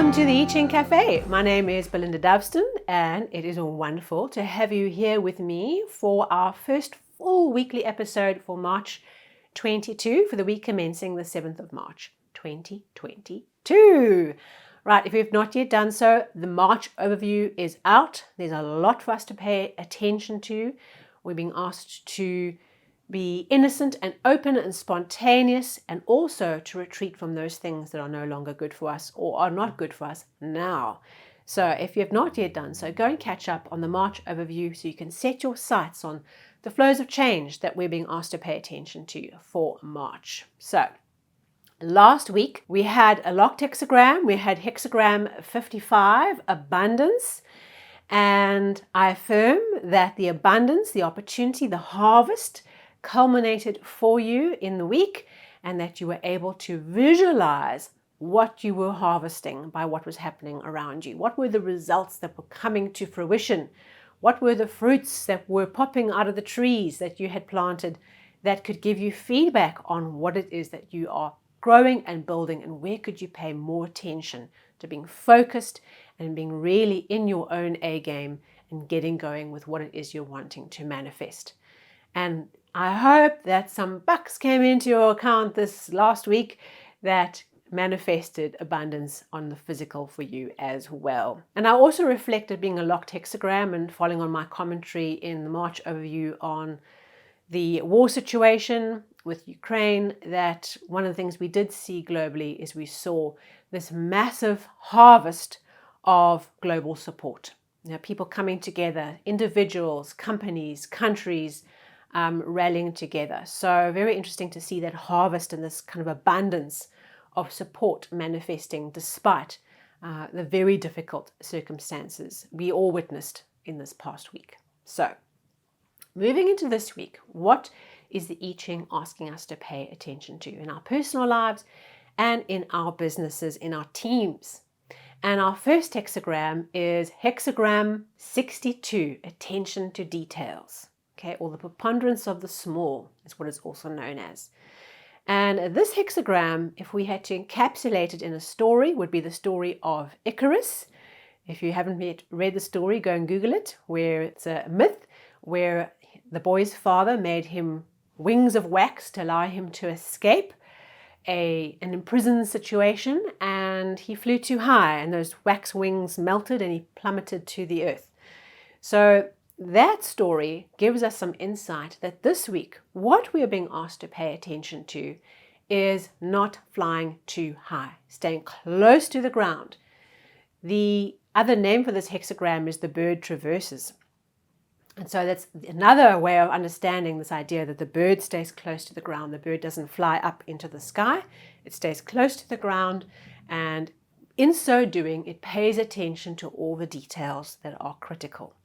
Welcome to the I Ching Cafe. My name is Belinda Doveston, and it is wonderful to have you here with me for our first full weekly episode for March 22, for the week commencing the 7th of March 2022. Right, if you've not yet done so, the March overview is out. There's a lot for us to pay attention to. We're being asked to be innocent and open and spontaneous, and also to retreat from those things that are no longer good for us or are not good for us now. So if you have not yet done so, go and catch up on the March overview so you can set your sights on the flows of change that we're being asked to pay attention to for March. So last week we had a locked hexagram. We had hexagram 55, abundance. And I affirm that the abundance, the opportunity, the harvest culminated for you in the week, and that you were able to visualize what you were harvesting by what was happening around you. What were the results that were coming to fruition? What were the fruits that were popping out of the trees that you had planted that could give you feedback on what it is that you are growing and building, and where could you pay more attention to being focused and being really in your own A game and getting going with what it is you're wanting to manifest. And I hope that some bucks came into your account this last week that manifested abundance on the physical for you as well. And I also reflected, being a locked hexagram and following on my commentary in the March overview on the war situation with Ukraine, that one of the things we did see globally is we saw this massive harvest of global support. You know, people coming together, individuals, companies, countries, rallying together. So very interesting to see that harvest and this kind of abundance of support manifesting despite the very difficult circumstances we all witnessed in this past week. So moving into this week, what is the I Ching asking us to pay attention to in our personal lives and in our businesses, in our teams? And our first hexagram is hexagram 62, attention to details. Okay, or the preponderance of the small is what it's also known as. And this hexagram, if we had to encapsulate it in a story, would be the story of Icarus. If you haven't yet read the story, go and Google it, where it's a myth where the boy's father made him wings of wax to allow him to escape an imprisoned situation, and he flew too high and those wax wings melted and he plummeted to the earth. So that story gives us some insight that this week, what we are being asked to pay attention to is not flying too high, staying close to the ground. The other name for this hexagram is the bird traverses. And so that's another way of understanding this idea that the bird stays close to the ground. The bird doesn't fly up into the sky. It stays close to the ground, and in so doing, it pays attention to all the details that are critical.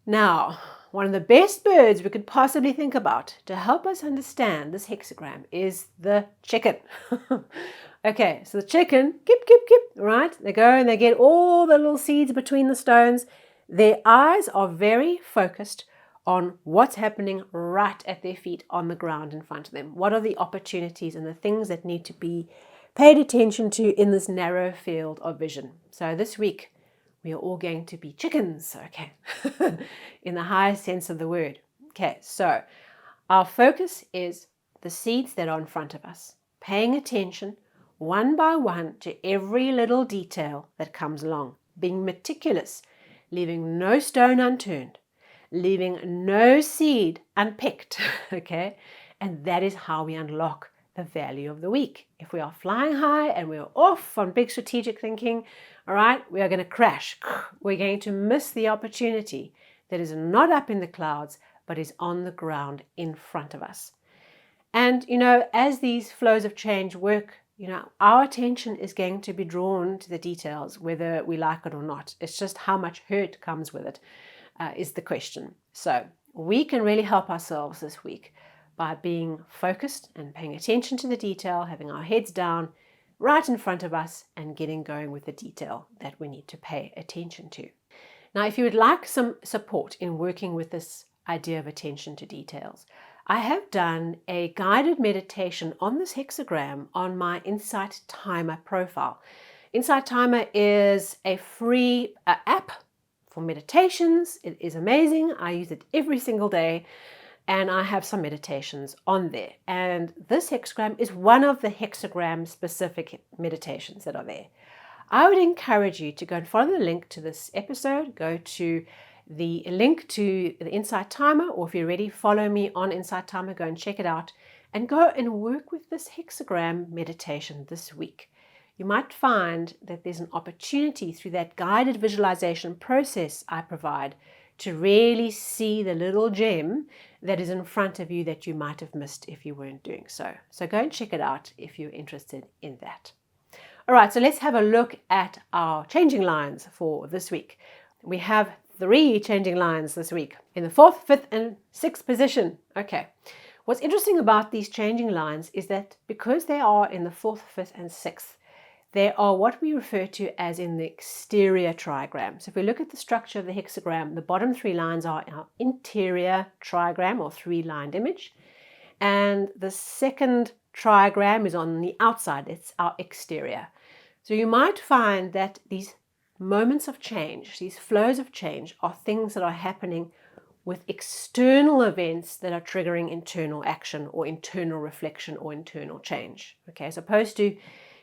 Now, one of the best birds we could possibly think about to help us understand this hexagram is the chicken. Okay, so the chicken, kip, kip, kip, right? They go and they get all the little seeds between the stones. Their eyes are very focused on what's happening right at their feet on the ground in front of them. What are the opportunities and the things that need to be paid attention to in this narrow field of vision? So this week, we are all going to be chickens, okay, in the highest sense of the word. Okay, so our focus is the seeds that are in front of us, paying attention one by one to every little detail that comes along, being meticulous, leaving no stone unturned, leaving no seed unpicked, okay? And that is how we unlock the value of the week. If we are flying high and we're off on big strategic thinking, all right, we are going to crash. We're going to miss the opportunity that is not up in the clouds, but is on the ground in front of us. And, you know, as these flows of change work, you know, our attention is going to be drawn to the details, whether we like it or not. It's just how much hurt comes with it is the question. So we can really help ourselves this week by being focused and paying attention to the detail, having our heads down right in front of us and getting going with the detail that we need to pay attention to. Now, if you would like some support in working with this idea of attention to details, I have done a guided meditation on this hexagram on my Insight Timer profile. Insight Timer is a free app for meditations. It is amazing. I use it every single day, and I have some meditations on there. And this hexagram is one of the hexagram specific meditations that are there. I would encourage you to go and follow the link to this episode. Go to the link to the Insight Timer, or if you're ready, follow me on Insight Timer. Go and check it out and go and work with this hexagram meditation this week. You might find that there's an opportunity through that guided visualization process I provide to really see the little gem that is in front of you that you might have missed if you weren't doing so. So go and check it out if you're interested in that. All right, so let's have a look at our changing lines for this week. We have 3 changing lines this week in the 4th, 5th, and 6th position. Okay. What's interesting about these changing lines is that because they are in the 4th, 5th, and 6th, they are what we refer to as in the exterior trigram. So if we look at the structure of the hexagram, the bottom 3 lines are our interior trigram or 3-lined image. And the second trigram is on the outside. It's our exterior. So you might find that these moments of change, these flows of change, are things that are happening with external events that are triggering internal action or internal reflection or internal change. Okay, as opposed to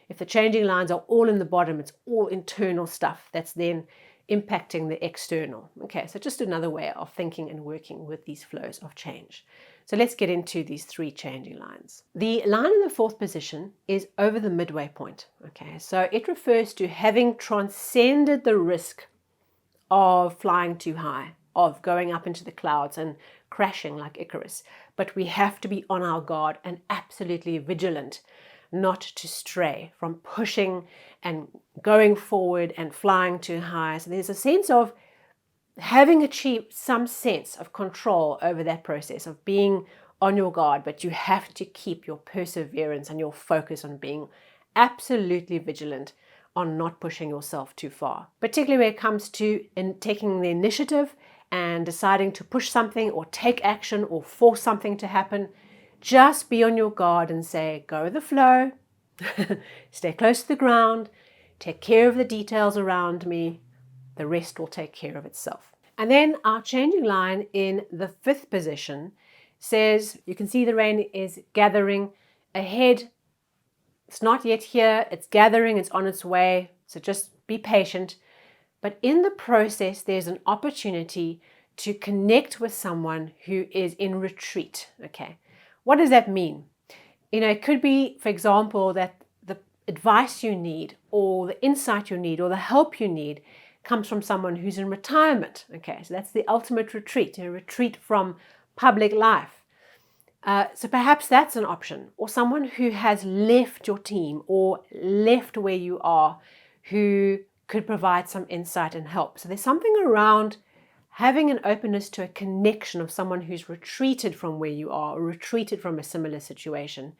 if the changing lines are all in the bottom, it's all internal stuff that's then impacting the external. Okay, so just another way of thinking and working with these flows of change. So let's get into these 3 changing lines. The line in the 4th position is over the midway point. Okay, so it refers to having transcended the risk of flying too high, of going up into the clouds and crashing like Icarus. But we have to be on our guard and absolutely vigilant not to stray from pushing and going forward and flying too high. So there's a sense of having achieved some sense of control over that process of being on your guard, but you have to keep your perseverance and your focus on being absolutely vigilant on not pushing yourself too far, particularly when it comes to taking the initiative and deciding to push something or take action or force something to happen. Just be on your guard and say, go with the flow, stay close to the ground, take care of the details around me, the rest will take care of itself. And then our changing line in the 5th position says, you can see the rain is gathering ahead. It's not yet here, it's gathering, it's on its way, so just be patient. But in the process, there's an opportunity to connect with someone who is in retreat, okay? What does that mean? It could be, for example, that the advice you need or the insight you need or the help you need comes from someone who's in retirement. Okay, so that's the ultimate retreat, a retreat from public life. So perhaps that's an option. Or someone who has left your team or left where you are who could provide some insight and help. So there's something around having an openness to a connection of someone who's retreated from where you are or retreated from a similar situation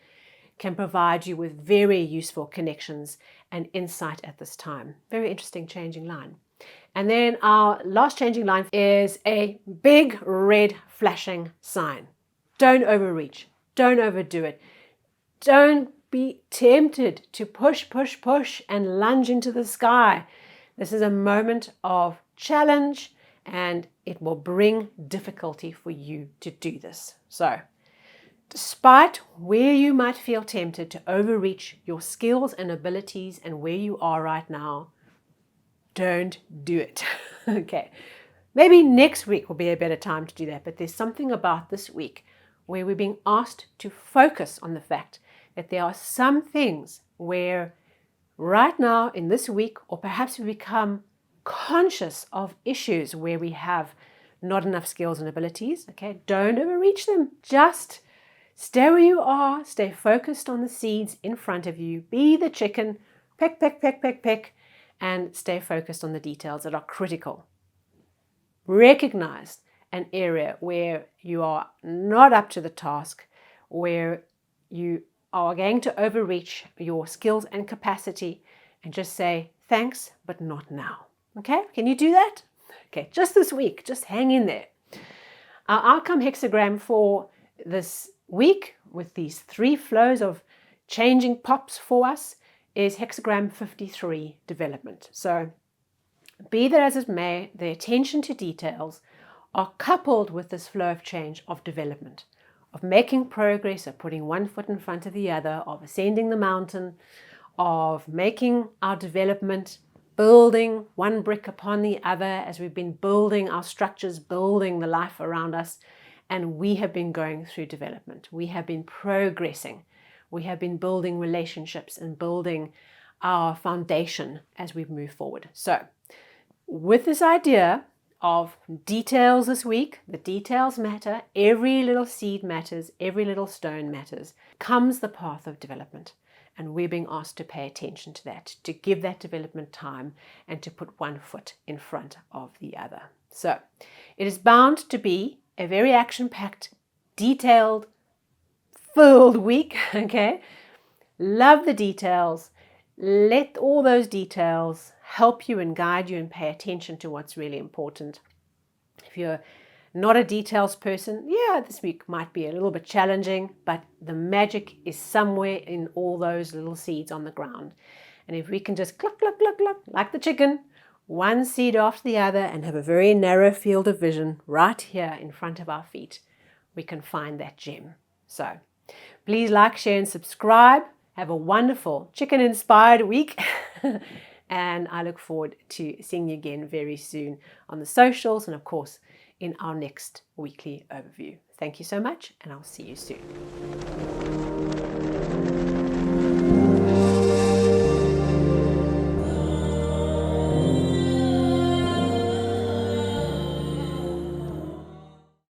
can provide you with very useful connections and insight at this time. Very interesting changing line. And then our last changing line is a big red flashing sign. Don't overreach. Don't overdo it. Don't be tempted to push, push, push and lunge into the sky. This is a moment of challenge, and it will bring difficulty for you to do this. So, despite where you might feel tempted to overreach your skills and abilities and where you are right now, don't do it. Okay. Maybe next week will be a better time to do that, but there's something about this week where we're being asked to focus on the fact that there are some things where right now in this week, or perhaps we become conscious of issues where we have not enough skills and abilities. Okay, don't overreach them. Just stay where you are, stay focused on the seeds in front of you, be the chicken, peck, peck, peck, peck, peck, and stay focused on the details that are critical. Recognize an area where you are not up to the task, where you are going to overreach your skills and capacity, and just say, thanks, but not now. Okay, can you do that? Okay, just this week, just hang in there. Our outcome hexagram for this week with these 3 flows of changing pops for us is hexagram 53 development. So be that as it may, the attention to details are coupled with this flow of change of development, of making progress, of putting one foot in front of the other, of ascending the mountain, of making our development, building one brick upon the other as we've been building our structures, building the life around us, and we have been going through development. We have been progressing. We have been building relationships and building our foundation as we move forward. So with this idea of details this week, the details matter, every little seed matters, every little stone matters, comes the path of development. And we're being asked to pay attention to that, to give that development time and to put one foot in front of the other. So it is bound to be a very action-packed, detailed, filled week, okay? Love the details. Let all those details help you and guide you and pay attention to what's really important. If you're not a details person, yeah, this week might be a little bit challenging, but the magic is somewhere in all those little seeds on the ground. And if we can just cluck, cluck, cluck, cluck, like the chicken, one seed after the other and have a very narrow field of vision right here in front of our feet, we can find that gem. So please like, share and subscribe. Have a wonderful chicken-inspired week. And I look forward to seeing you again very soon on the socials and, of course, in our next weekly overview. Thank you so much, and I'll see you soon.